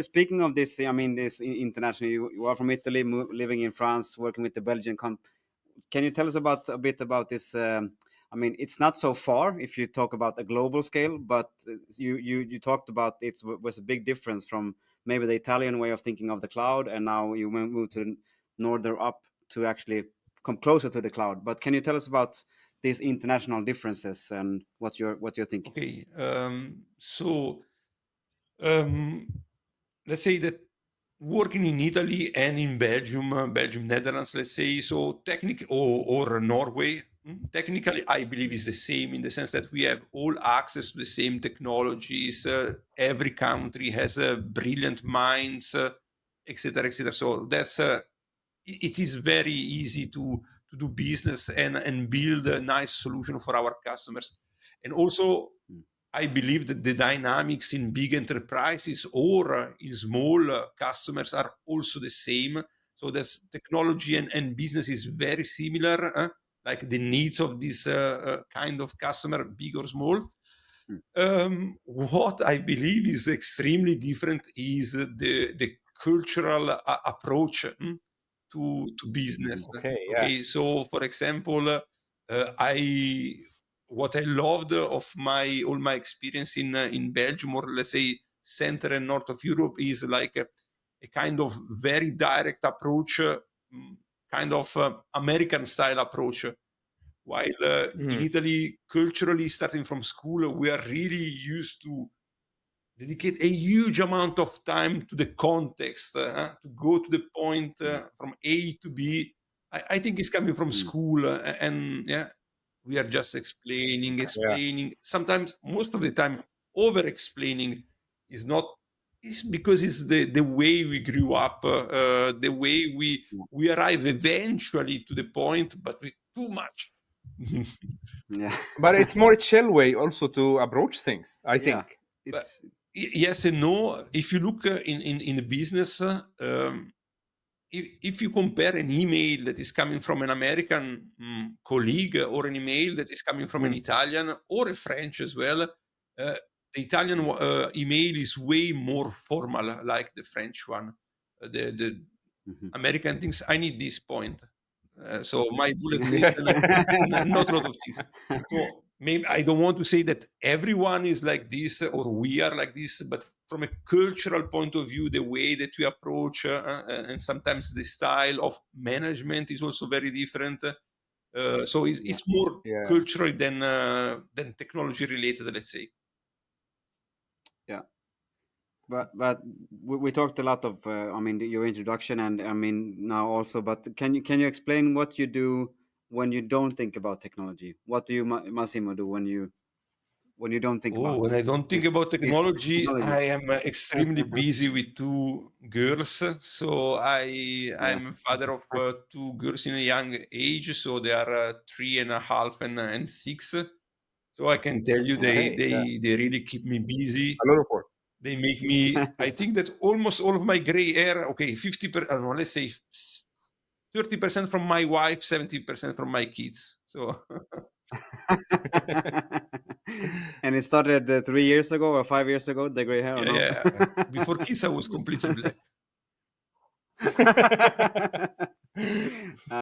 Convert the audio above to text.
Speaking of this, I mean, this international. You are from Italy, living in France, working with the Belgian. Can you tell us a bit about this? I mean, it's not so far if you talk about a global scale, but you talked about it was a big difference from maybe the Italian way of thinking of the cloud, and now you move to northern up to actually come closer to the cloud. But can you tell us about these international differences and what you're thinking? Okay, um, let's say that working in Italy and in Belgium, Netherlands, let's say, so technically, or Norway, technically, I believe is the same in the sense that we have all access to the same technologies. Every country has brilliant minds, etc., etc. So that's it is very easy to do business and build a nice solution for our customers. And also, I believe that the dynamics in big enterprises or in small customers are also the same. So this technology and business is very similar, like the needs of this kind of customer, big or small. What I believe is extremely different is the cultural approach to business. Okay, yeah. Okay, so for example, I what I loved of my all my experience in Belgium, or let's say center and north of Europe, is like a kind of very direct approach, kind of American style approach. While in Italy, culturally, starting from school, we are really used to dedicate a huge amount of time to the context, to go to the point from A to B. I think it's coming from school, and yeah, we are just explaining, Yeah. explaining. Sometimes, most of the time, over explaining is not. It's because it's the way we grew up, the way we arrive eventually to the point, but with too much. Yeah. But it's more chill way also to approach things, I Yeah. think. But It's yes and no. If you look in the business, if you compare an email that is coming from an American colleague or an email that is coming from an Italian or a French as well, the Italian email is way more formal, like the French one. The American things, I need this point. So my bullet list, not a lot of things. So maybe I don't want to say that everyone is like this or we are like this, but from a cultural point of view, the way that we approach and sometimes the style of management is also very different. So it's more Yeah. cultural than technology related, let's say. yeah. But we talked a lot of I mean your introduction and I mean now also. But can you explain what you do when you don't think about technology? What do you Massimo do when you don't think Oh, about when I don't think about this technology, technology? I am extremely busy with two girls. So Yeah. I'm a father of two girls in a young age. So they are 3.5 and 6. So I can tell you they Okay, yeah. they really keep me busy. A lot of work. They make me. I think that almost all of my gray hair. Okay, 50%. No, let's say 30% from my wife, 70% from my kids. So And it started 3 years ago or 5 years ago, the gray hair, or yeah, no? yeah. Before kids, I was completely black.